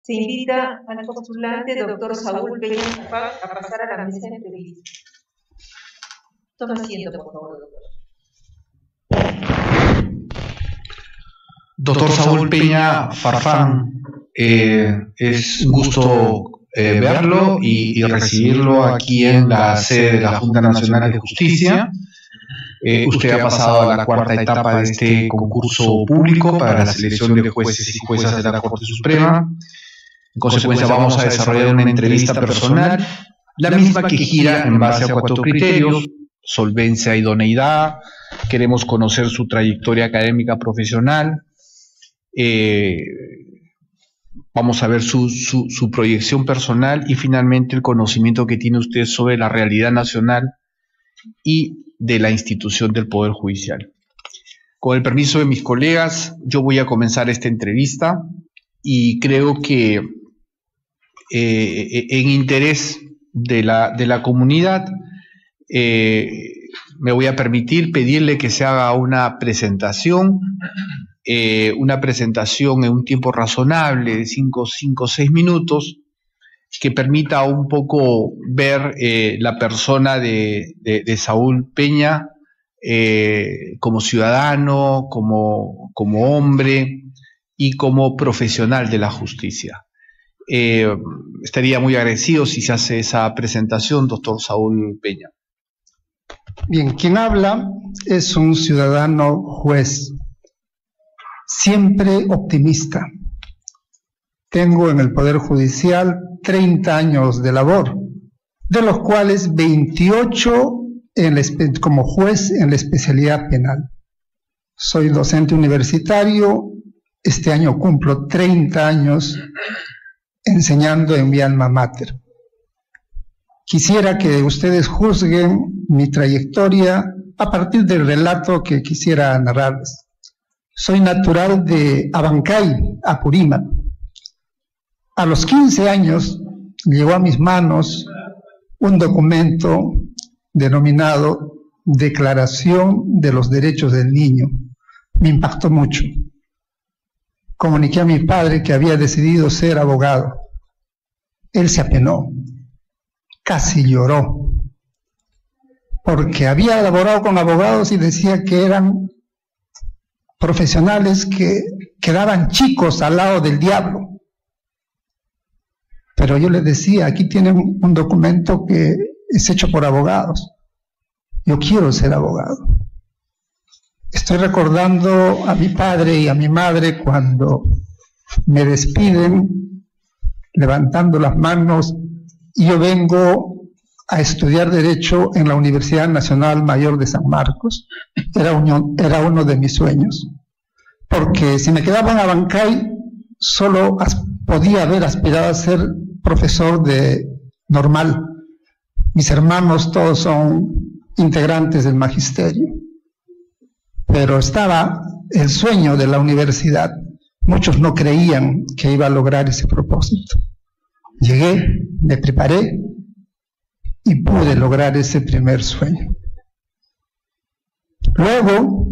Se invita al postulante doctor Saúl Peña a pasar a la mesa de entrevista. Toma asiento, por favor, doctor. Doctor Saúl Peña Farfán, es un gusto verlo y recibirlo aquí en la sede de la Junta Nacional de Justicia. Usted ha pasado a la cuarta etapa de este concurso público para la selección de jueces y juezas de la Corte Suprema. En consecuencia, vamos a desarrollar una entrevista personal, la misma que gira en base a 4 criterios: solvencia, idoneidad. Queremos conocer su trayectoria académica profesional. Vamos a ver su proyección personal y finalmente el conocimiento que tiene usted sobre la realidad nacional y de la institución del Poder Judicial. Con el permiso de mis colegas, yo voy a comenzar esta entrevista y creo que en interés de la comunidad me voy a permitir pedirle que se haga una presentación en un tiempo razonable de 5 o 6 minutos, que permita un poco ver la persona de Saúl Peña como ciudadano, como hombre y como profesional de la justicia. Estaría muy agradecido si se hace esa presentación, doctor Saúl Peña. Bien, quien habla es un ciudadano juez, siempre optimista. Tengo en el Poder Judicial 30 años de labor, de los cuales 28 como juez en la especialidad penal. Soy docente universitario, este año cumplo 30 años enseñando en mi alma mater. Quisiera que ustedes juzguen mi trayectoria a partir del relato que quisiera narrarles. Soy natural de Abancay, Apurímac. A los 15 años llegó a mis manos un documento denominado Declaración de los Derechos del Niño. Me impactó mucho. Comuniqué a mi padre que había decidido ser abogado. Él se apenó, casi lloró, porque había elaborado con abogados y decía que eran profesionales que quedaban chicos al lado del diablo. Pero yo les decía, aquí tienen un documento que es hecho por abogados. Yo quiero ser abogado. Estoy recordando a mi padre y a mi madre cuando me despiden, levantando las manos, y yo vengo a estudiar Derecho en la Universidad Nacional Mayor de San Marcos. Era uno de mis sueños. Porque si me quedaba en Abancay, solo podía haber aspirado a ser profesor de normal. Mis hermanos todos son integrantes del magisterio. Pero estaba el sueño de la universidad. Muchos no creían que iba a lograr ese propósito. Llegué, me preparé y pude lograr ese primer sueño. Luego,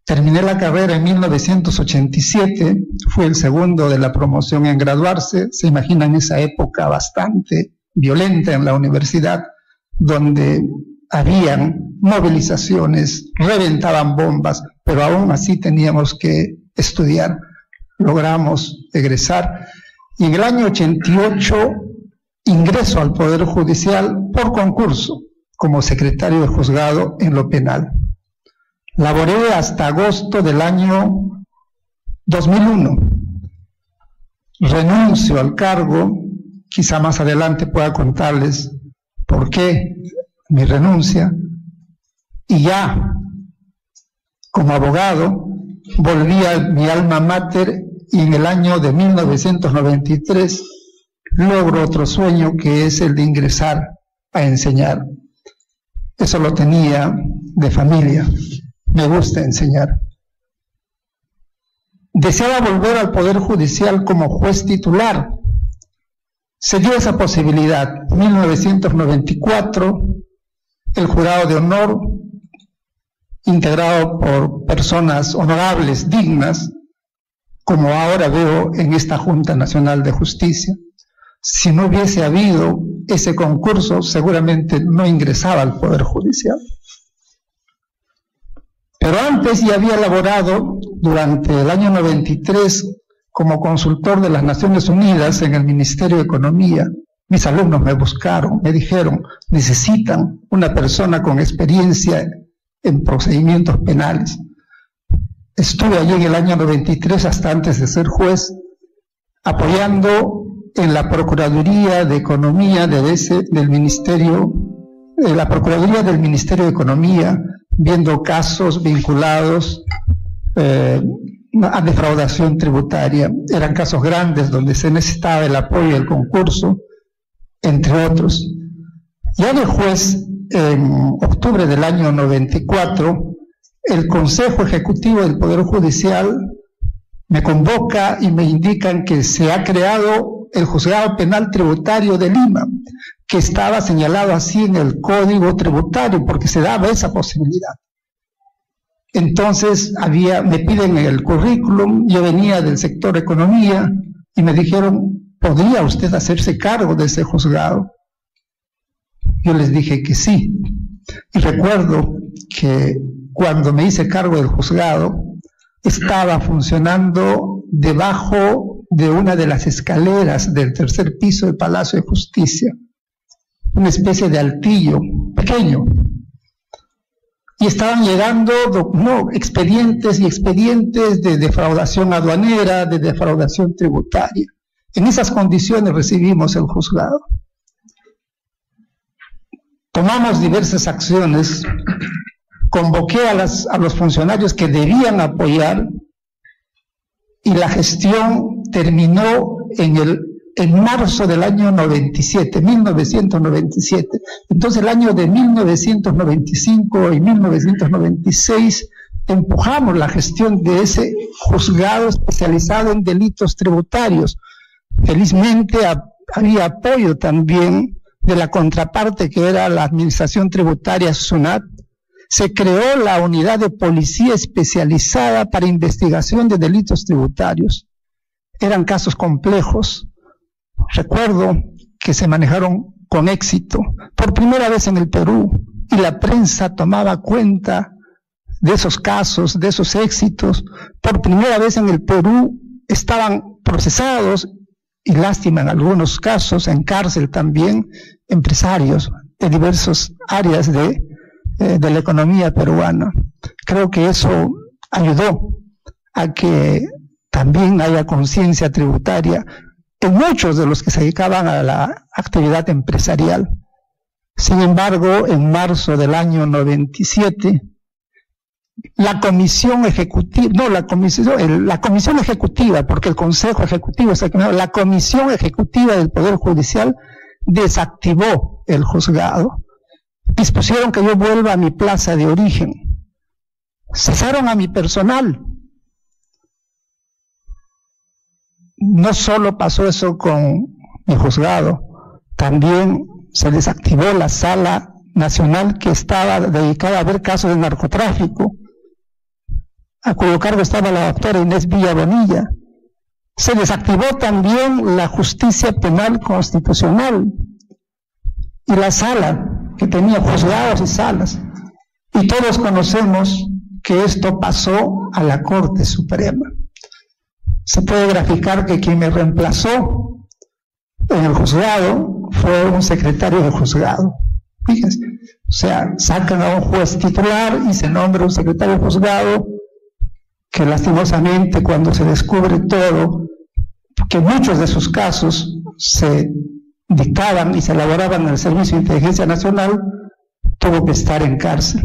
terminé la carrera en 1987, fui el segundo de la promoción en graduarse. Se imaginan esa época bastante violenta en la universidad, donde habían movilizaciones, reventaban bombas, pero aún así teníamos que estudiar. Logramos egresar y en el año 88 ingreso al Poder Judicial por concurso como secretario de juzgado en lo penal. Laboré hasta agosto del año 2001. Renuncio al cargo, quizá más adelante pueda contarles por qué mi renuncia, y ya como abogado volví a mi alma mater y en el año de 1993 logro otro sueño, que es el de ingresar a enseñar. Eso lo tenía de familia, me gusta enseñar. Deseaba volver al Poder Judicial como juez titular. Se dio esa posibilidad. En 1994, el jurado de honor, integrado por personas honorables, dignas, como ahora veo en esta Junta Nacional de Justicia. Si no hubiese habido ese concurso, seguramente no ingresaba al Poder Judicial. Pero antes ya había laborado durante el año 93 como consultor de las Naciones Unidas en el Ministerio de Economía. Mis alumnos me buscaron, me dijeron, necesitan una persona con experiencia en procedimientos penales. Estuve allí en el año 93, hasta antes de ser juez, apoyando en la Procuraduría de Economía del Ministerio, la Procuraduría del Ministerio de Economía, viendo casos vinculados a defraudación tributaria. Eran casos grandes donde se necesitaba el apoyo del concurso, entre otros. Ya de juez, en octubre del año 94, el Consejo Ejecutivo del Poder Judicial me convoca y me indican que se ha creado el Juzgado Penal Tributario de Lima, que estaba señalado así en el Código Tributario, porque se daba esa posibilidad. Entonces me piden el currículum, yo venía del sector economía, y me dijeron, ¿podría usted hacerse cargo de ese juzgado? Yo les dije que sí. Y recuerdo que cuando me hice cargo del juzgado, estaba funcionando debajo de una de las escaleras del tercer piso del Palacio de Justicia, una especie de altillo pequeño, y estaban llegando expedientes y expedientes de defraudación aduanera, de defraudación tributaria. En esas condiciones recibimos el juzgado. Tomamos diversas acciones, convoqué a los funcionarios que debían apoyar, y la gestión terminó en marzo del año 1997. Entonces el año de 1995 y 1996 empujamos la gestión de ese juzgado especializado en delitos tributarios. Felizmente había apoyo también de la contraparte, que era la Administración Tributaria SUNAT. Se creó la unidad de policía especializada para investigación de delitos tributarios. Eran casos complejos. Recuerdo que se manejaron con éxito por primera vez en el Perú, y la prensa tomaba cuenta de esos casos, de esos éxitos. Por primera vez en el Perú estaban procesados, y lástima en algunos casos, en cárcel también, empresarios de diversas áreas de la economía peruana. Creo que eso ayudó a que también haya conciencia tributaria en muchos de los que se dedicaban a la actividad empresarial. Sin embargo, en marzo del año 97, la comisión ejecutiva, la comisión ejecutiva, porque el Consejo Ejecutivo está aquí, la comisión ejecutiva del Poder Judicial desactivó el juzgado. Dispusieron que yo vuelva a mi plaza de origen. Cesaron a mi personal. No solo pasó eso con mi juzgado, también se desactivó la sala nacional que estaba dedicada a ver casos de narcotráfico, a cuyo cargo estaba la doctora Inés Villa Bonilla. Se desactivó también la justicia penal constitucional y la sala que tenía juzgados y salas. Y todos conocemos que esto pasó a la Corte Suprema. Se puede graficar que quien me reemplazó en el juzgado fue un secretario de juzgado. Fíjense, o sea, sacan a un juez titular y se nombra un secretario de juzgado que lastimosamente, cuando se descubre todo, que muchos de sus casos se dictaban y se elaboraban en el Servicio de Inteligencia Nacional, tuvo que estar en cárcel.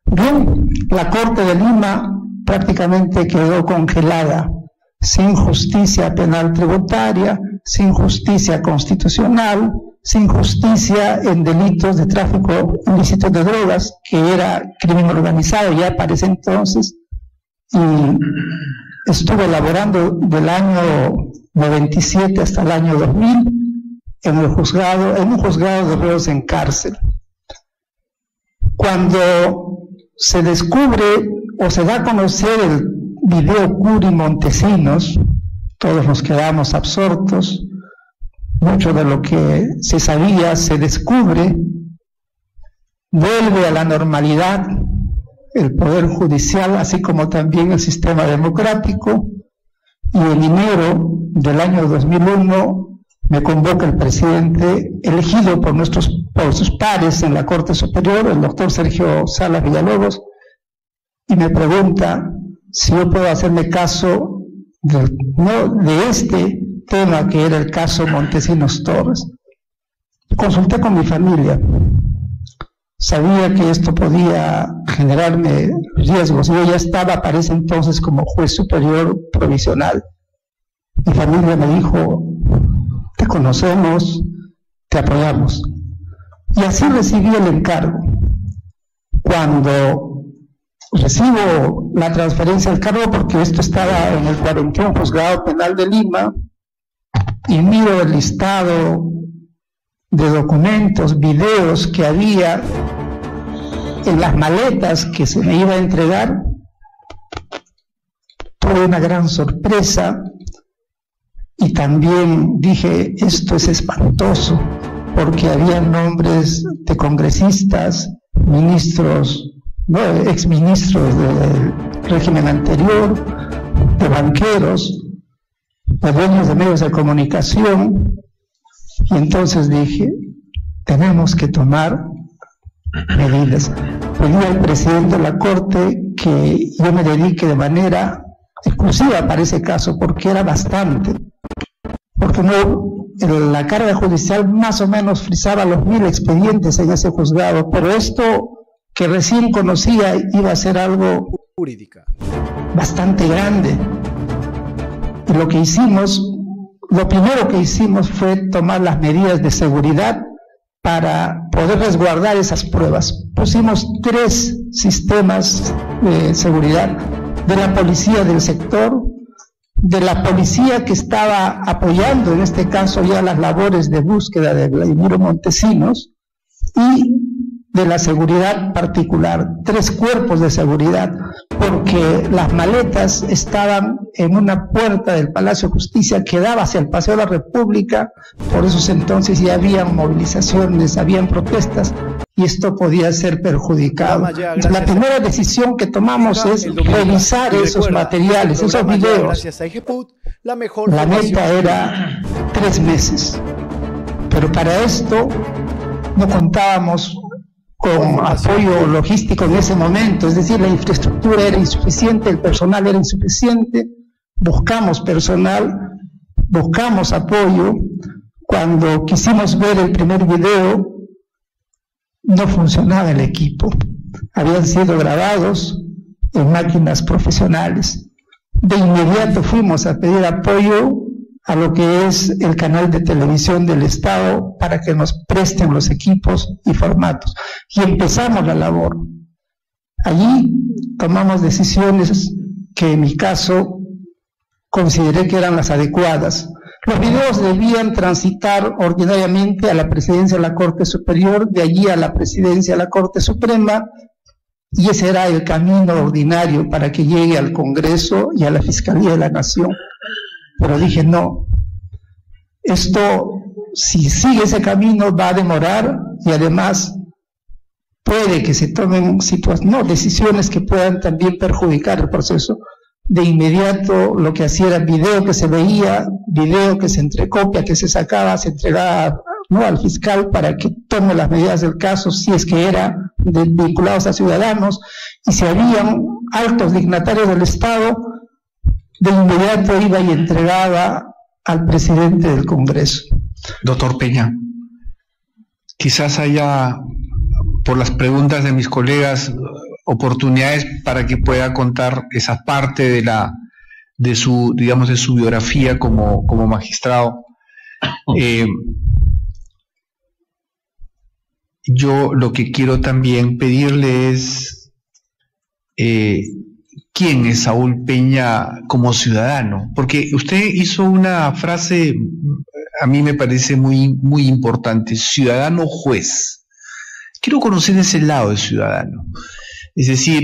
Bien, la Corte de Lima prácticamente quedó congelada, sin justicia penal tributaria, sin justicia constitucional, sin justicia en delitos de tráfico ilícito de drogas, que era crimen organizado ya para ese entonces, y estuve elaborando del año 97 hasta el año 2000 en un juzgado de reos en cárcel. Cuando se descubre o se da a conocer el video Curi Montesinos, todos nos quedamos absortos, mucho de lo que se sabía se descubre, vuelve a la normalidad el Poder Judicial, así como también el sistema democrático, y en enero del año 2001 me convoca el presidente elegido por sus pares en la Corte Superior, el doctor Sergio Salas Villalobos, y me pregunta si yo puedo hacerme caso de este tema que era el caso Montesinos Torres. Consulté con mi familia, sabía que esto podía generarme riesgos. Yo ya estaba para ese entonces como juez superior provisional. Mi familia me dijo: te conocemos, te apoyamos. Y así recibí el encargo. Cuando recibo la transferencia del cargo, porque esto estaba en el 41 Juzgado Penal de Lima, y miro el listado de documentos, videos que había en las maletas que se me iba a entregar, tuve una gran sorpresa y también dije: esto es espantoso, porque había nombres de congresistas, ministros, exministros del régimen anterior, de banqueros, de dueños de medios de comunicación. Y entonces dije: tenemos que tomar medidas. Pedí al presidente de la Corte que yo me dedique de manera exclusiva para ese caso, porque era bastante, porque la carga judicial más o menos frisaba los 1000 expedientes en ese juzgado, pero esto que recién conocía iba a ser algo jurídica bastante grande. Y lo primero que hicimos fue tomar las medidas de seguridad para poder resguardar esas pruebas. Pusimos 3 sistemas de seguridad: de la policía del sector, de la policía que estaba apoyando en este caso ya las labores de búsqueda de Vladimiro Montesinos, y de la seguridad particular, 3 cuerpos de seguridad, porque las maletas estaban en una puerta del Palacio de Justicia que daba hacia el Paseo de la República. Por esos entonces ya habían movilizaciones, habían protestas, y esto podía ser perjudicado. Entonces, la primera decisión que tomamos es revisar esos materiales, esos videos. La meta era 3 meses, pero para esto no contábamos con apoyo logístico en ese momento, es decir, la infraestructura era insuficiente, el personal era insuficiente. Buscamos personal, buscamos apoyo. Cuando quisimos ver el primer video, no funcionaba el equipo, habían sido grabados en máquinas profesionales. De inmediato fuimos a pedir apoyo a lo que es el canal de televisión del Estado para que nos presten los equipos y formatos, y empezamos la labor. Allí tomamos decisiones que en mi caso consideré que eran las adecuadas. Los videos debían transitar ordinariamente a la presidencia de la Corte Superior, de allí a la presidencia de la Corte Suprema, y ese era el camino ordinario para que llegue al Congreso y a la Fiscalía de la Nación. Pero dije: no, esto, si sigue ese camino, va a demorar, y además puede que se tomen decisiones que puedan también perjudicar el proceso. De inmediato lo que hacía era video que se veía, video que se entrecopia, que se sacaba, se entregaba al fiscal para que tome las medidas del caso, si es que era vinculados a ciudadanos, y si habían altos dignatarios del Estado, de inmediato iba y entregaba al presidente del Congreso. Doctor Peña, quizás haya, por las preguntas de mis colegas, oportunidades para que pueda contar esa parte de su biografía como magistrado. Yo lo que quiero también pedirle es quién es Saúl Peña como ciudadano, porque usted hizo una frase, a mí me parece muy, muy importante: ciudadano juez. Quiero conocer ese lado de ciudadano, es decir,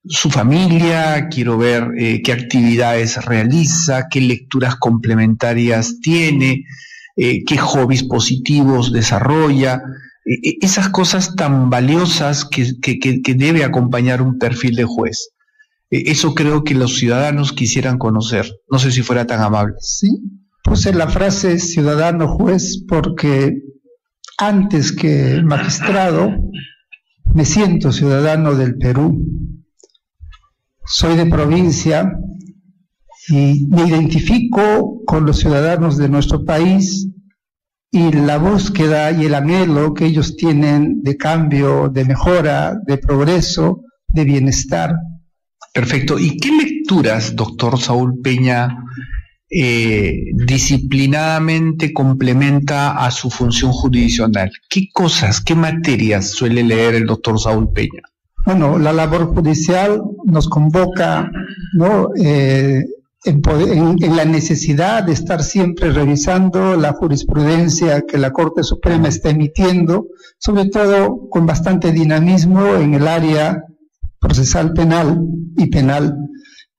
su familia, quiero ver qué actividades realiza, qué lecturas complementarias tiene, qué hobbies positivos desarrolla, esas cosas tan valiosas que debe acompañar un perfil de juez. Eso creo que los ciudadanos quisieran conocer. No sé si fuera tan amable. Sí, puse la frase ciudadano juez porque antes que magistrado me siento ciudadano del Perú. Soy de provincia y me identifico con los ciudadanos de nuestro país y la búsqueda y el anhelo que ellos tienen de cambio, de mejora, de progreso, de bienestar. Perfecto. ¿Y qué lecturas, doctor Saúl Peña, disciplinadamente complementa a su función jurisdiccional? ¿Qué cosas, qué materias suele leer el doctor Saúl Peña? Bueno, la labor judicial nos convoca, ¿no?, en la necesidad de estar siempre revisando la jurisprudencia que la Corte Suprema está emitiendo, sobre todo con bastante dinamismo en el área procesal penal y penal.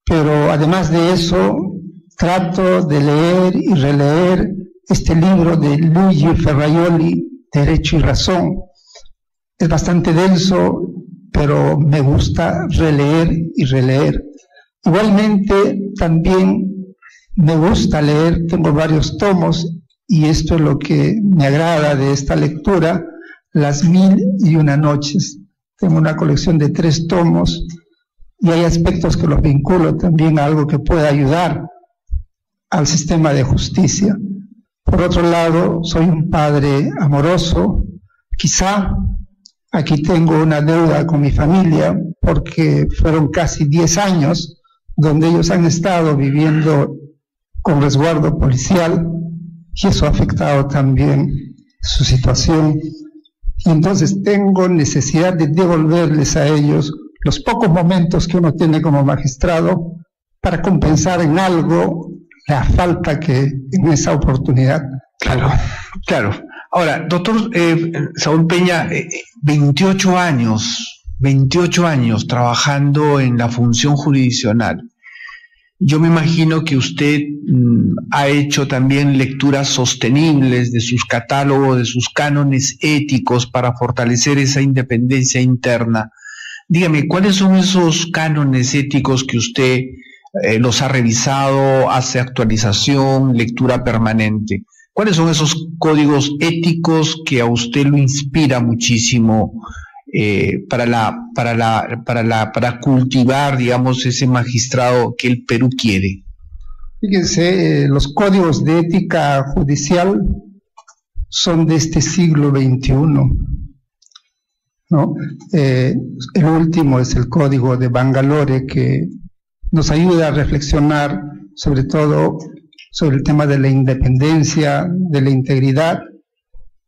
Pero además de eso, trato de leer y releer este libro de Luigi Ferraioli, Derecho y Razón. Es bastante denso, pero me gusta releer y releer. Igualmente, también me gusta leer, tengo varios tomos, y esto es lo que me agrada de esta lectura, Las 1001 noches. Tengo una colección de 3 tomos, y hay aspectos que los vinculo también a algo que pueda ayudar al sistema de justicia. Por otro lado, soy un padre amoroso, quizá aquí tengo una deuda con mi familia, porque fueron casi 10 años donde ellos han estado viviendo con resguardo policial, y eso ha afectado también su situación. Y entonces tengo necesidad de devolverles a ellos los pocos momentos que uno tiene como magistrado para compensar en algo la falta que en esa oportunidad. Claro, claro. Ahora, doctor Saúl Peña, 28 años trabajando en la función jurisdiccional. Yo me imagino que usted ha hecho también lecturas sostenibles de sus catálogos, de sus cánones éticos para fortalecer esa independencia interna. Dígame, ¿cuáles son esos cánones éticos que usted los ha revisado, hace actualización, lectura permanente? ¿Cuáles son esos códigos éticos que a usted lo inspira muchísimo para cultivar, digamos, ese magistrado que el Perú quiere? Fíjense, los códigos de ética judicial son de este siglo XXI, ¿no? El último es el Código de Bangalore, que nos ayuda a reflexionar sobre todo sobre el tema de la independencia, de la integridad,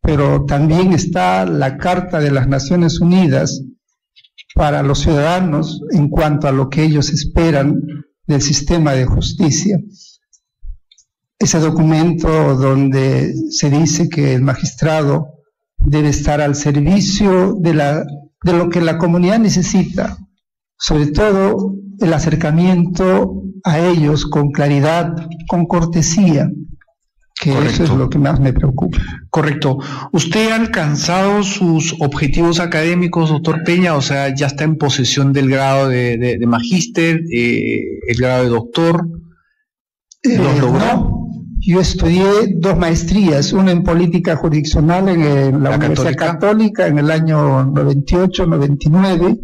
pero también está la Carta de las Naciones Unidas para los ciudadanos en cuanto a lo que ellos esperan del sistema de justicia. Ese documento donde se dice que el magistrado debe estar al servicio de lo que la comunidad necesita, sobre todo el acercamiento a ellos con claridad, con cortesía, que Correcto. eso es lo que más me preocupa. Correcto. ¿Usted ha alcanzado sus objetivos académicos, doctor Peña? O sea, ya está en posesión del grado de magíster, el grado de doctor. ¿Los logró? No, yo estudié 2 maestrías, una en política jurisdiccional en la Universidad Católica en el año 98-99.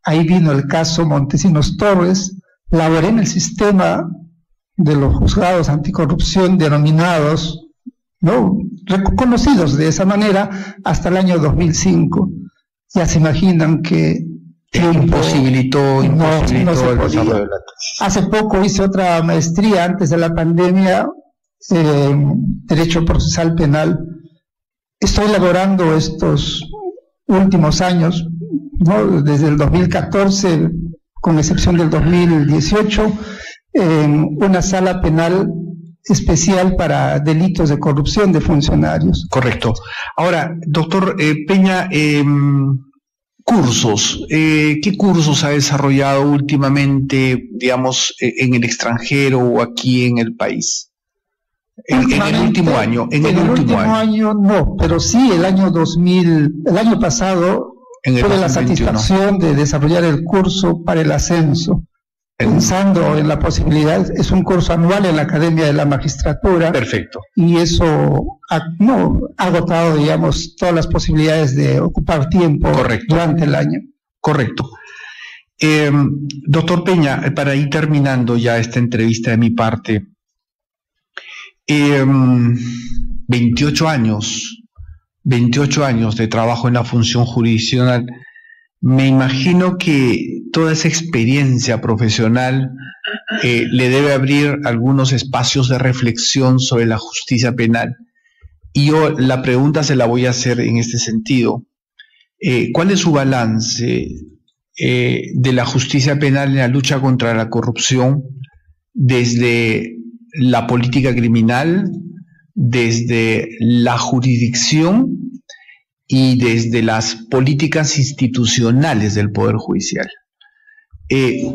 Ahí vino el caso Montesinos Torres. Laboré en el sistema de los juzgados anticorrupción denominados, ¿no?, reconocidos de esa manera, hasta el año 2005. Ya se imaginan que imposibilitó no se el desarrollo podía. de la tesis. Hace poco hice otra maestría antes de la pandemia en Derecho Procesal Penal. Estoy elaborando estos últimos años, ¿no?, desde el 2014, con excepción del 2018, una sala penal especial para delitos de corrupción de funcionarios. Correcto. Ahora, doctor Peña, Cursos. ¿Qué cursos ha desarrollado últimamente, digamos, en el extranjero o aquí en el país? En el último año. En el último año no, pero sí el año pasado tuve la satisfacción de desarrollar el curso para el ascenso. Pensando en la posibilidad, es un curso anual en la Academia de la Magistratura. Perfecto. Y eso ha agotado, digamos, todas las posibilidades de ocupar tiempo durante el año. Correcto. Doctor Peña, para ir terminando ya esta entrevista de mi parte, 28 años de trabajo en la función jurisdiccional. Me imagino que toda esa experiencia profesional le debe abrir algunos espacios de reflexión sobre la justicia penal. Y yo la pregunta se la voy a hacer en este sentido. ¿Cuál es su balance de la justicia penal en la lucha contra la corrupción desde la política criminal, desde la jurisdicción y desde las políticas institucionales del Poder Judicial?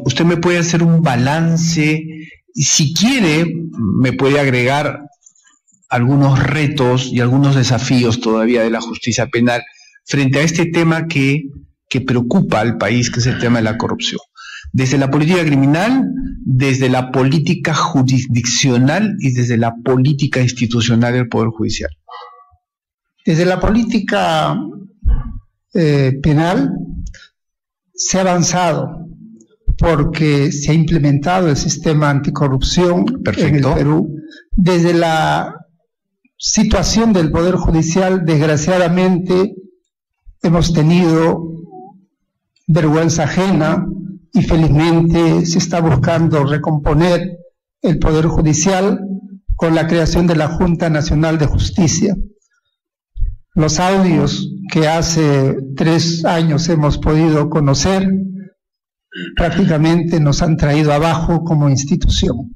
Usted me puede hacer un balance y si quiere me puede agregar algunos retos y algunos desafíos todavía de la justicia penal frente a este tema que preocupa al país, que es el tema de la corrupción. Desde la política criminal, desde la política jurisdiccional y desde la política institucional del Poder Judicial. Desde la política penal se ha avanzado porque se ha implementado el sistema anticorrupción en el Perú. Desde la situación del Poder Judicial, desgraciadamente, hemos tenido vergüenza ajena y felizmente se está buscando recomponer el Poder Judicial con la creación de la Junta Nacional de Justicia. Los audios que hace 3 años hemos podido conocer prácticamente nos han traído abajo como institución.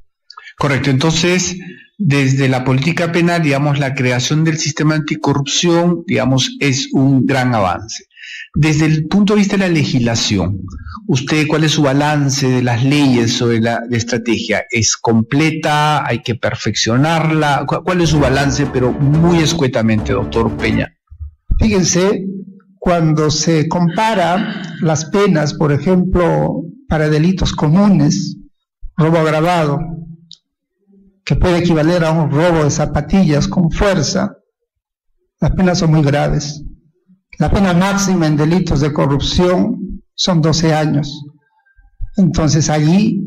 Correcto, entonces desde la política penal, digamos, la creación del sistema anticorrupción, digamos, es un gran avance. Desde el punto de vista de la legislación, ¿usted cuál es su balance de las leyes sobre la estrategia? ¿Es completa? ¿Hay que perfeccionarla? ¿Cuál es su balance, pero muy escuetamente, doctor Peña? Fíjense, cuando se compara las penas, por ejemplo, para delitos comunes, robo agravado, que puede equivaler a un robo de zapatillas con fuerza, las penas son muy graves. La pena máxima en delitos de corrupción son 12 años. Entonces allí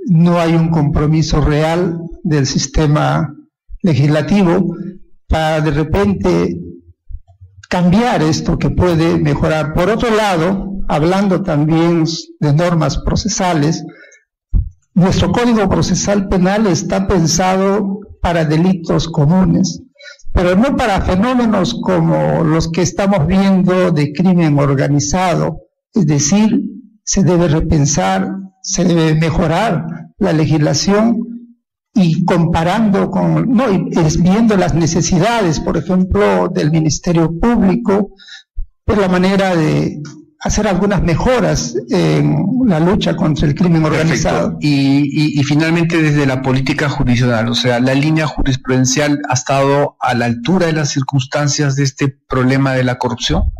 no hay un compromiso real del sistema legislativo para de repente cambiar esto que puede mejorar. Por otro lado, hablando también de normas procesales, nuestro Código Procesal Penal está pensado para delitos comunes, pero no para fenómenos como los que estamos viendo de crimen organizado. Es decir, se debe repensar, se debe mejorar la legislación y comparando con, viendo las necesidades, por ejemplo, del Ministerio Público, por la manera de hacer algunas mejoras en la lucha contra el crimen organizado. Y finalmente desde la política jurisdiccional, o sea, la línea jurisprudencial ha estado a la altura de las circunstancias de este problema de la corrupción.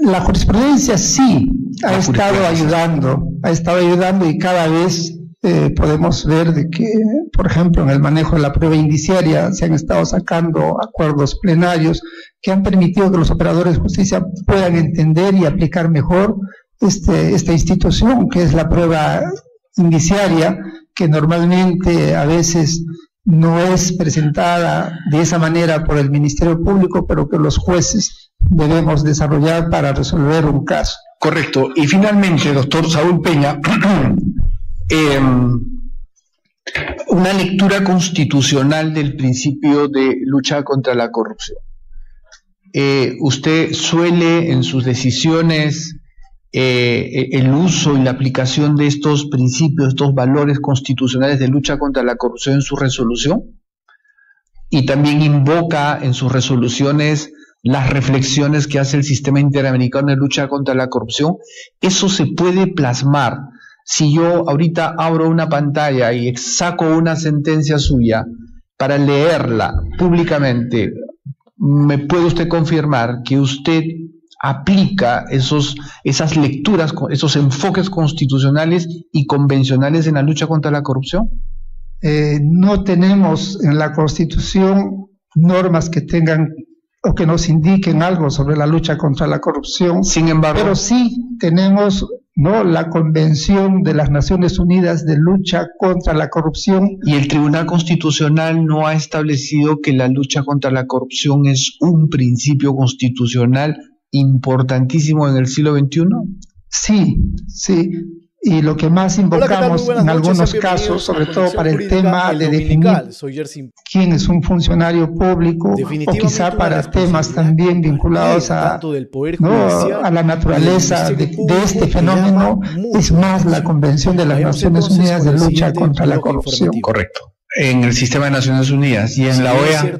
La jurisprudencia sí ha estado ayudando y cada vez podemos ver de que, por ejemplo, en el manejo de la prueba indiciaria se han estado sacando acuerdos plenarios que han permitido que los operadores de justicia puedan entender y aplicar mejor esta institución que es la prueba indiciaria, que normalmente a veces no es presentada de esa manera por el Ministerio Público, pero que los jueces debemos desarrollar para resolver un caso. Correcto. Y finalmente, doctor Saúl Peña, una lectura constitucional del principio de lucha contra la corrupción. Usted suele en sus decisiones el uso y la aplicación de estos principios, estos valores constitucionales de lucha contra la corrupción en su resolución, y también invoca en sus resoluciones las reflexiones que hace el Sistema Interamericano de Lucha contra la Corrupción, eso se puede plasmar. Si yo ahorita abro una pantalla y saco una sentencia suya para leerla públicamente, ¿me puede usted confirmar que usted aplica esas lecturas, esos enfoques constitucionales y convencionales en la lucha contra la corrupción? No tenemos en la Constitución normas que tengan o que nos indiquen algo sobre la lucha contra la corrupción. Sin embargo, pero sí tenemos, ¿no?, la Convención de las Naciones Unidas de Lucha contra la Corrupción. ¿Y el Tribunal Constitucional no ha establecido que la lucha contra la corrupción es un principio constitucional importantísimo en el siglo XXI? Sí, sí. Y lo que más invocamos en algunos casos, sobre todo para el tema de definir quién es un funcionario público, o quizá para temas también vinculados a la naturaleza de este fenómeno, es más la Convención de las Naciones Unidas de Lucha contra la Corrupción. Correcto. En el Sistema de Naciones Unidas y en la OEA.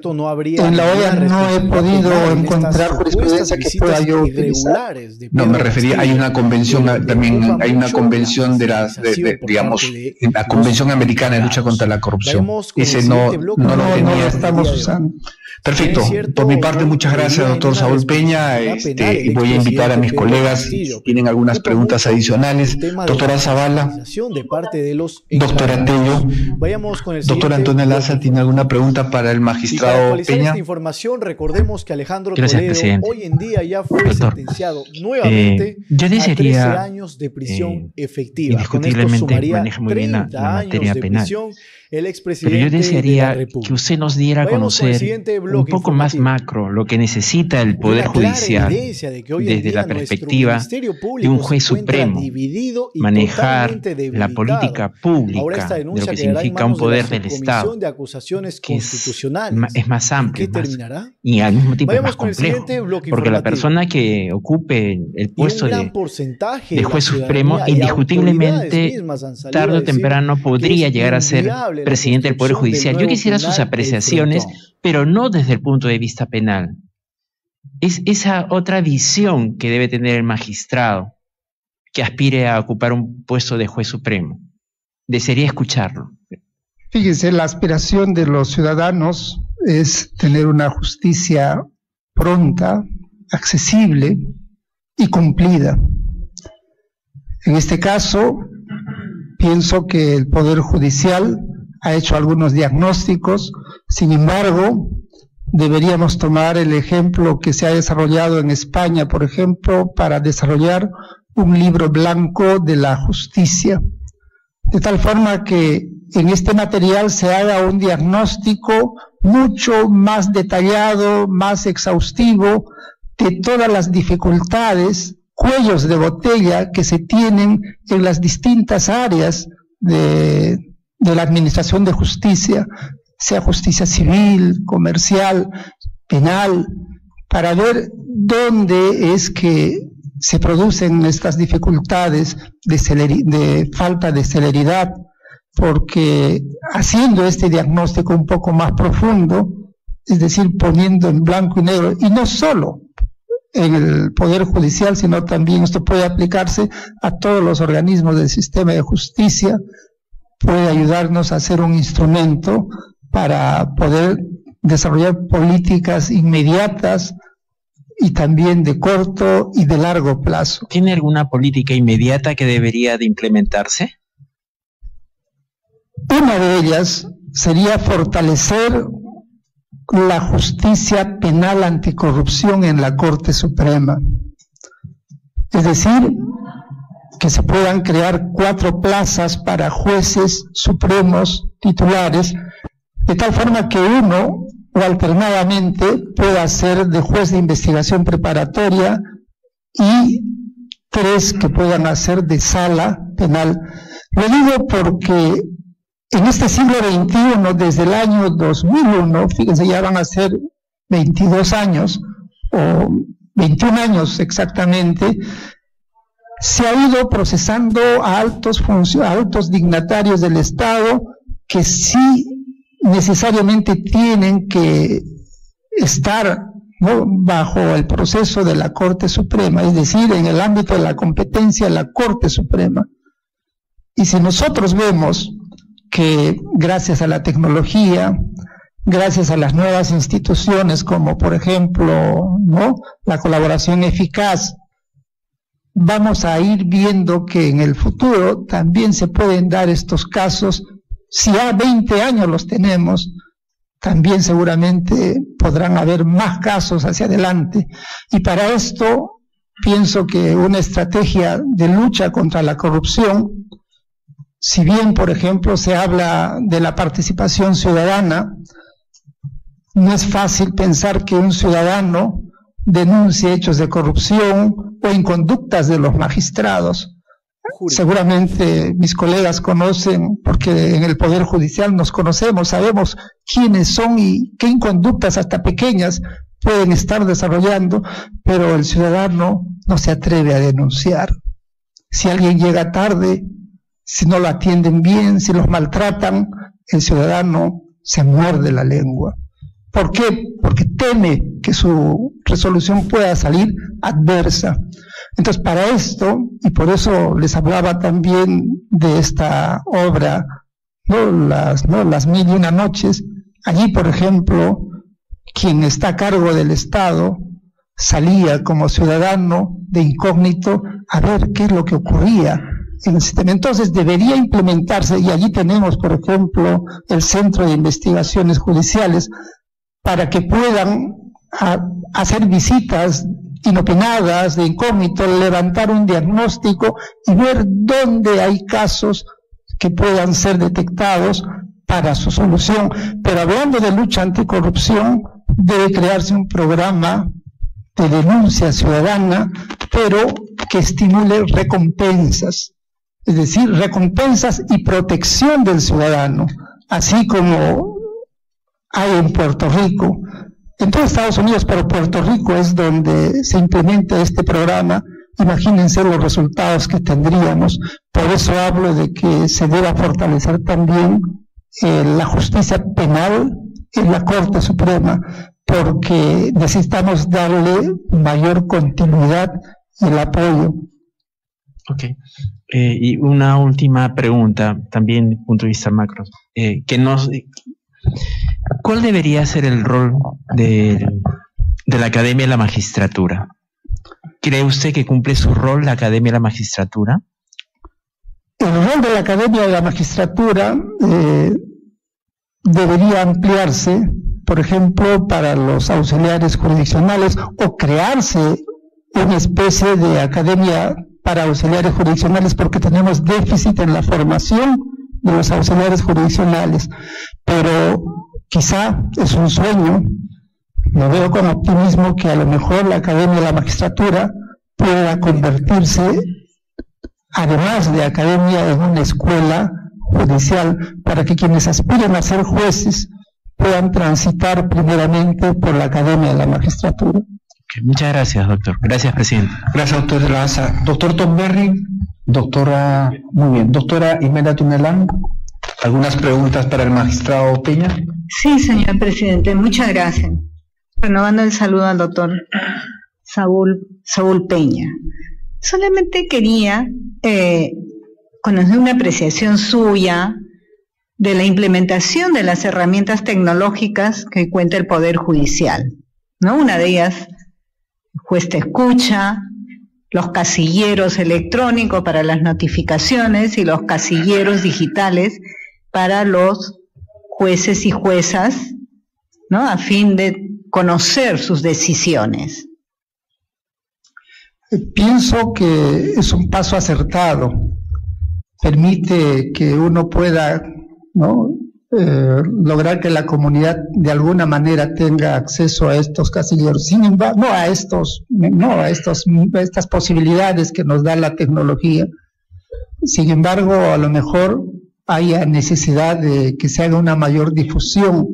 En la OEA no he podido encontrar jurisprudencia que pueda yo utilizar. No, me refería, hay una convención, también hay una convención digamos, la Convención Americana de Lucha contra la Corrupción. Ese no lo estamos usando. Perfecto. Por mi parte, muchas gracias, doctor Saúl Peña. Y voy a invitar a mis colegas si tienen algunas preguntas adicionales. Doctora Zavala, doctora Tello, doctora Antonio Laza, ¿tiene alguna pregunta para el magistrado Peña? Recordemos que Alejandro Toledo hoy en día ya fue sentenciado nuevamente a 13 años de prisión efectiva. Indiscutiblemente maneja muy bien la materia penal. Pero yo desearía que usted nos diera a conocer un poco más macro lo que necesita el Poder Judicial desde la perspectiva de un juez supremo, manejar la política pública de lo que significa un poder del Estado, que es más amplio y al mismo tiempo es más complejo, porque la persona que ocupe el puesto de juez supremo indiscutiblemente tarde o temprano podría llegar a ser presidente del Poder Judicial. Yo quisiera sus apreciaciones, pero no desde el punto de vista penal. Es esa otra visión que debe tener el magistrado que aspire a ocupar un puesto de juez supremo. Desearía escucharlo. Fíjese, la aspiración de los ciudadanos es tener una justicia pronta, accesible y cumplida. En este caso, pienso que el Poder Judicial ha hecho algunos diagnósticos. Sin embargo, deberíamos tomar el ejemplo que se ha desarrollado en España, por ejemplo, para desarrollar un libro blanco de la justicia, de tal forma que en este material se haga un diagnóstico mucho más detallado, más exhaustivo de todas las dificultades, cuellos de botella que se tienen en las distintas áreas de la administración de justicia, sea justicia civil, comercial, penal, para ver dónde es que se producen estas dificultades de falta de celeridad, porque haciendo este diagnóstico un poco más profundo, es decir, poniendo en blanco y negro, y no solo en el Poder Judicial, sino también esto puede aplicarse a todos los organismos del sistema de justicia, puede ayudarnos a hacer un instrumento para poder desarrollar políticas inmediatas y también de corto y de largo plazo. ¿Tiene alguna política inmediata que debería de implementarse? Una de ellas sería fortalecer la justicia penal anticorrupción en la Corte Suprema. Es decir, que se puedan crear 4 plazas para jueces supremos titulares, de tal forma que uno o alternadamente pueda ser de juez de investigación preparatoria y 3 que puedan hacer de sala penal. Lo digo porque en este siglo XXI, desde el año 2001, fíjense, ya van a ser 22 años, o 21 años exactamente, se ha ido procesando a altos dignatarios del Estado que sí necesariamente tienen que estar ¿no?, bajo el proceso de la Corte Suprema, es decir, en el ámbito de la competencia de la Corte Suprema. Y si nosotros vemos que gracias a la tecnología, gracias a las nuevas instituciones como por ejemplo, ¿no?, la colaboración eficaz, vamos a ir viendo que en el futuro también se pueden dar estos casos. Si a 20 años los tenemos, también seguramente podrán haber más casos hacia adelante. Y para esto pienso que una estrategia de lucha contra la corrupción, si bien por ejemplo se habla de la participación ciudadana, no es fácil pensar que un ciudadano denuncie hechos de corrupción o inconductas de los magistrados. Seguramente mis colegas conocen, porque en el Poder Judicial nos conocemos, sabemos quiénes son y qué inconductas hasta pequeñas pueden estar desarrollando, pero el ciudadano no se atreve a denunciar. Si alguien llega tarde, si no lo atienden bien, si los maltratan, el ciudadano se muerde la lengua. ¿Por qué? Porque teme que su resolución pueda salir adversa. Entonces, para esto, y por eso les hablaba también de esta obra, las 1001 noches, allí, por ejemplo, quien está a cargo del Estado salía como ciudadano de incógnito a ver qué es lo que ocurría en el sistema. Entonces, debería implementarse, y allí tenemos, por ejemplo, el Centro de Investigaciones Judiciales, para que puedan hacer visitas inopinadas, de incógnito, levantar un diagnóstico y ver dónde hay casos que puedan ser detectados para su solución. Pero hablando de lucha anticorrupción, debe crearse un programa de denuncia ciudadana, pero que estimule recompensas, es decir, recompensas y protección del ciudadano, así como hay en Puerto Rico, en todo Estados Unidos, pero Puerto Rico es donde se implementa este programa. Imagínense los resultados que tendríamos. Por eso hablo de que se debe fortalecer también la justicia penal en la Corte Suprema, porque necesitamos darle mayor continuidad y el apoyo. Ok. Y una última pregunta, también desde el punto de vista macro. ¿Cuál debería ser el rol de la Academia de la Magistratura? ¿Cree usted que cumple su rol la Academia de la Magistratura? El rol de la Academia de la Magistratura debería ampliarse, por ejemplo, para los auxiliares jurisdiccionales, o crearse una especie de academia para auxiliares jurisdiccionales, porque tenemos déficit en la formación de los auxiliares jurisdiccionales. Pero quizá es un sueño, lo veo con optimismo, que a lo mejor la Academia de la Magistratura pueda convertirse, además de academia, en una escuela judicial, para que quienes aspiren a ser jueces puedan transitar primeramente por la Academia de la Magistratura. Okay, muchas gracias, doctor. Gracias, presidente. Gracias, doctor Laza. Doctor Tom Berry, doctora, muy bien. Doctora Imelda Tunelán, ¿algunas preguntas para el magistrado Peña? Sí, señor presidente, muchas gracias. Renovando el saludo al doctor Saúl Peña. Solamente quería conocer una apreciación suya de la implementación de las herramientas tecnológicas que cuenta el Poder Judicial, ¿no? Una de ellas, juez te escucha, los casilleros electrónicos para las notificaciones y los casilleros digitales para los jueces y juezas, ¿no?, a fin de conocer sus decisiones. Pienso que es un paso acertado. Permite que uno pueda, ¿no?, lograr que la comunidad de alguna manera tenga acceso a estos casilleros. Sin embargo, a estas posibilidades que nos da la tecnología. Sin embargo, a lo mejor haya necesidad de que se haga una mayor difusión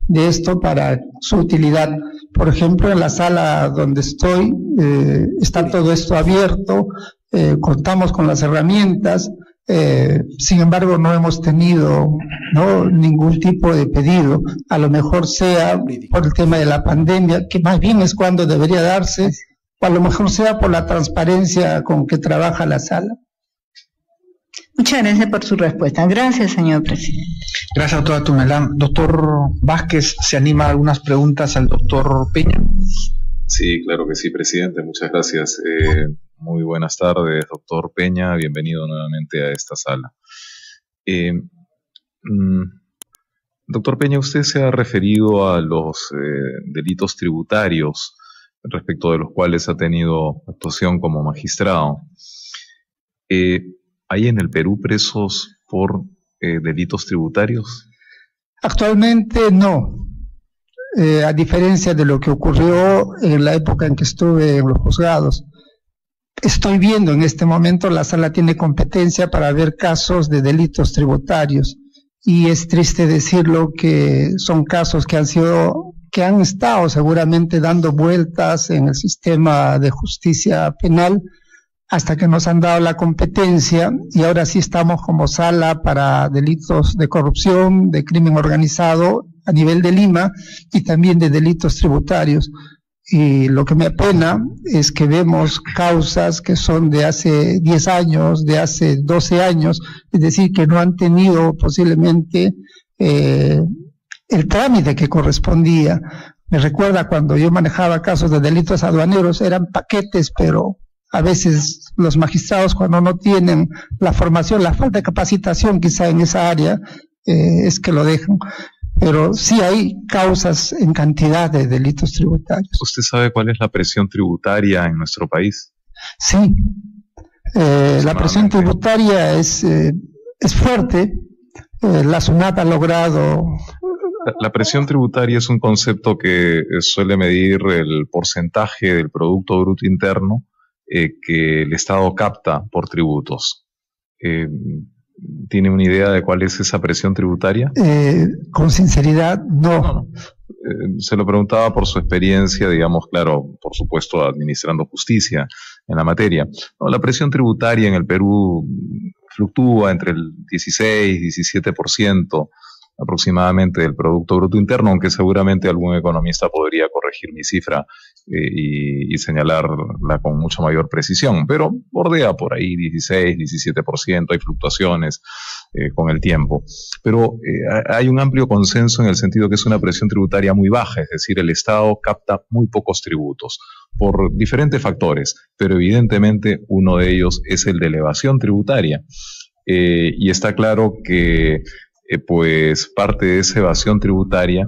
de esto para su utilidad. Por ejemplo, en la sala donde estoy, está todo esto abierto, contamos con las herramientas. Sin embargo, no hemos tenido ningún tipo de pedido. A lo mejor sea por el tema de la pandemia, que más bien es cuando debería darse, o a lo mejor sea por la transparencia con que trabaja la sala. Muchas gracias por su respuesta. Gracias, señor presidente. Gracias, doctora Tumelán. Doctor Vázquez, ¿se anima a algunas preguntas al doctor Peña? Sí, claro que sí, presidente. Muchas gracias. Muy buenas tardes, doctor Peña. Bienvenido nuevamente a esta sala. Doctor Peña, usted se ha referido a los delitos tributarios respecto de los cuales ha tenido actuación como magistrado. ¿Hay en el Perú presos por delitos tributarios? Actualmente no. A diferencia de lo que ocurrió en la época en que estuve en los juzgados. Estoy viendo en este momento, la sala tiene competencia para ver casos de delitos tributarios. Y es triste decirlo que son casos que han estado seguramente dando vueltas en el sistema de justicia penal, hasta que nos han dado la competencia, y ahora sí estamos como sala para delitos de corrupción, de crimen organizado a nivel de Lima, y también de delitos tributarios. Y lo que me apena es que vemos causas que son de hace 10 años, de hace 12 años, es decir, que no han tenido posiblemente el trámite que correspondía. Me recuerda cuando yo manejaba casos de delitos aduaneros, eran paquetes, pero a veces los magistrados, cuando no tienen la formación, la falta de capacitación quizá en esa área, es que lo dejan. Pero sí hay causas en cantidad de delitos tributarios. ¿Usted sabe cuál es la presión tributaria en nuestro país? Sí, la presión tributaria es fuerte. La SUNAT ha logrado... La presión tributaria es un concepto que suele medir el porcentaje del Producto Bruto Interno que el Estado capta por tributos. ¿Tiene una idea de cuál es esa presión tributaria? Con sinceridad, no. Se lo preguntaba por su experiencia, digamos, claro, por supuesto, administrando justicia en la materia. No, la presión tributaria en el Perú fluctúa entre el 16 y 17% aproximadamente del Producto Bruto Interno, aunque seguramente algún economista podría corregir mi cifra y señalarla con mucha mayor precisión, pero bordea por ahí 16, 17%, hay fluctuaciones con el tiempo. Pero hay un amplio consenso en el sentido que es una presión tributaria muy baja, es decir, el Estado capta muy pocos tributos por diferentes factores, pero evidentemente uno de ellos es el de elevación tributaria. Y está claro que pues parte de esa evasión tributaria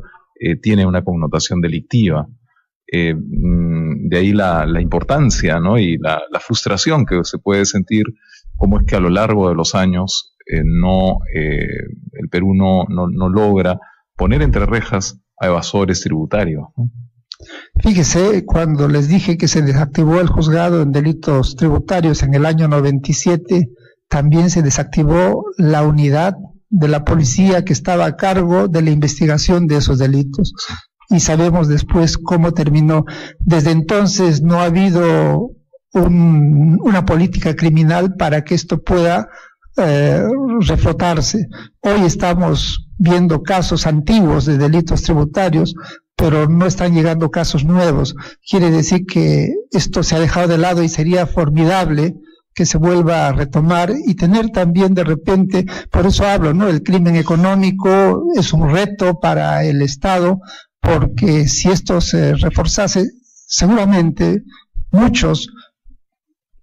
tiene una connotación delictiva. De ahí la importancia, ¿no? Y la frustración que se puede sentir, cómo es que a lo largo de los años el Perú no logra poner entre rejas a evasores tributarios, ¿no? Fíjese, cuando les dije que se desactivó el juzgado en delitos tributarios en el año 97, también se desactivó la unidad de la policía que estaba a cargo de la investigación de esos delitos. Y sabemos después cómo terminó. Desde entonces no ha habido una política criminal para que esto pueda reflotarse. Hoy estamos viendo casos antiguos de delitos tributarios, pero no están llegando casos nuevos. Quiere decir que esto se ha dejado de lado y sería formidable que se vuelva a retomar y tener también de repente, por eso hablo, ¿no? El crimen económico es un reto para el Estado, porque si esto se reforzase, seguramente muchos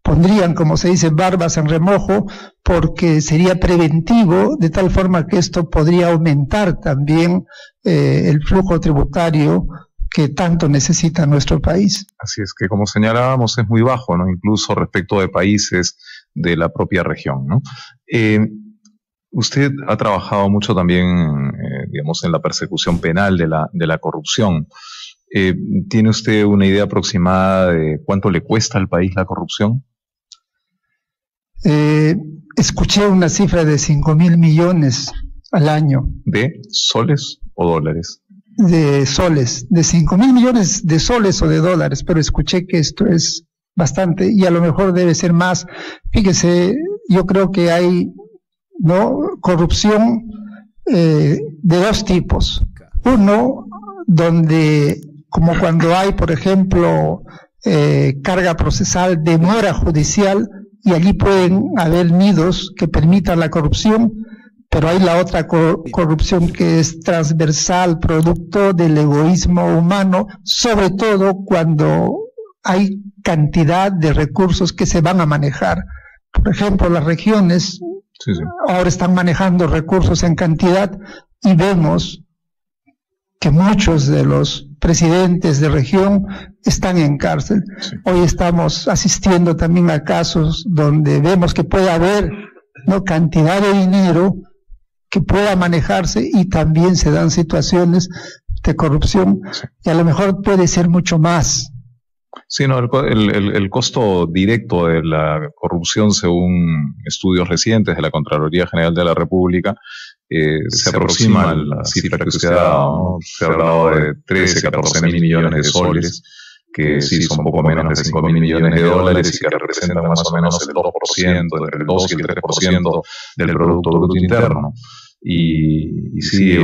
pondrían, como se dice, barbas en remojo, porque sería preventivo, de tal forma que esto podría aumentar también el flujo tributario que tanto necesita nuestro país. Así es que, como señalábamos, es muy bajo, ¿no? Incluso respecto de países de la propia región, ¿no? Usted ha trabajado mucho también, digamos, en la persecución penal de la corrupción. ¿Tiene usted una idea aproximada de cuánto le cuesta al país la corrupción? Escuché una cifra de 5.000 millones al año. ¿De soles o dólares? De soles, de 5.000 millones de soles o de dólares, pero escuché que esto es bastante y a lo mejor debe ser más. Fíjese, yo creo que hay ¿no? Corrupción de dos tipos. Uno, donde, como cuando hay, por ejemplo, carga procesal, demora judicial, y allí pueden haber nidos que permitan la corrupción, pero hay la otra corrupción que es transversal, producto del egoísmo humano, sobre todo cuando hay cantidad de recursos que se van a manejar. Por ejemplo, las regiones ahora están manejando recursos en cantidad y vemos que muchos de los presidentes de región están en cárcel. Hoy estamos asistiendo también a casos donde vemos que puede haber, ¿no?, cantidad de dinero que pueda manejarse, y también se dan situaciones de corrupción y a lo mejor puede ser mucho más. Sí, no, el costo directo de la corrupción, según estudios recientes de la Contraloría General de la República, se aproxima a la cifra que usted ha dado, ¿no? Se ha hablado de 13, 14 mil millones de soles, que sí son poco menos de 5 mil millones de dólares y que representan más o menos el 2%, entre el 2 y el 3% del Producto Bruto Interno. Y sí,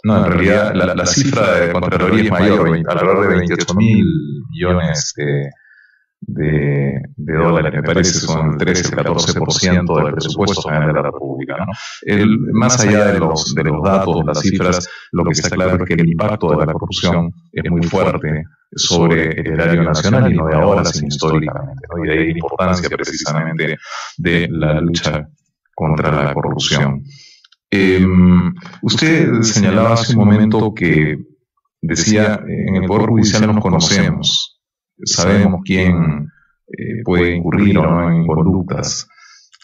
no, en realidad la cifra de Contraloría es mayor, alrededor de 28 mil millones de dólares, me parece, son el 13-14% del presupuesto general de la República, ¿no? Más allá de los datos, de las cifras, lo que está claro es que el impacto de la corrupción es muy fuerte sobre el erario nacional, y no de ahora, sino históricamente, ¿no? Y de ahí la importancia precisamente de la lucha contra la corrupción. Usted señalaba hace un momento que decía, en el Poder Judicial nos conocemos, sabemos quién puede incurrir o no en conductas.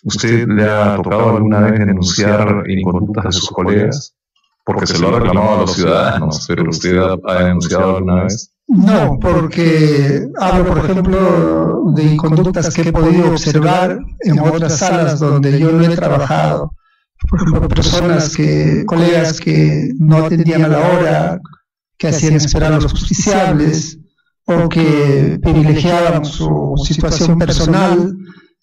¿Usted le ha tocado alguna vez denunciar inconductas de sus colegas? Porque se lo ha reclamado a los ciudadanos, pero ¿usted ha denunciado alguna vez? No, porque hablo, por ejemplo, de inconductas que he podido observar en otras salas donde yo no he trabajado. Por ejemplo, colegas que no atendían a la hora, que hacían esperar a los justiciables, o que privilegiaban su situación personal,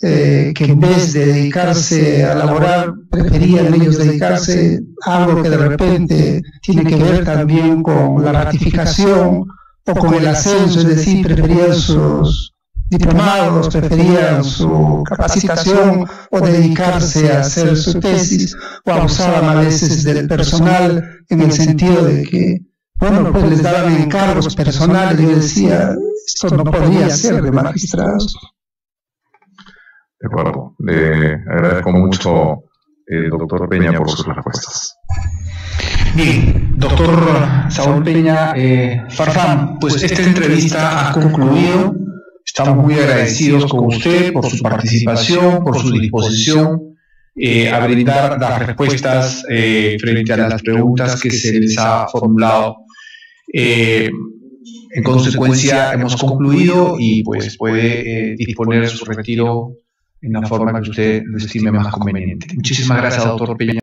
que en vez de dedicarse a laborar, preferían ellos dedicarse a algo que de repente tiene que ver también con la ratificación o con el ascenso, es decir, preferían sus diplomados, preferían su capacitación o dedicarse a hacer su tesis, o abusaban a veces del personal en el sentido de que, bueno, pues les daban encargos personales. Yo decía, esto no podría ser de magistrados. De acuerdo. Le agradezco mucho, doctor Peña, por sus respuestas. Bien, doctor Saúl Peña Farfán, pues esta entrevista ha concluido. Estamos muy agradecidos con usted por su participación, por su disposición a brindar las respuestas frente a las preguntas que se les ha formulado. En consecuencia, hemos concluido y pues puede disponer de su retiro en la forma que usted lo estime más conveniente. Muchísimas gracias, doctor Peña.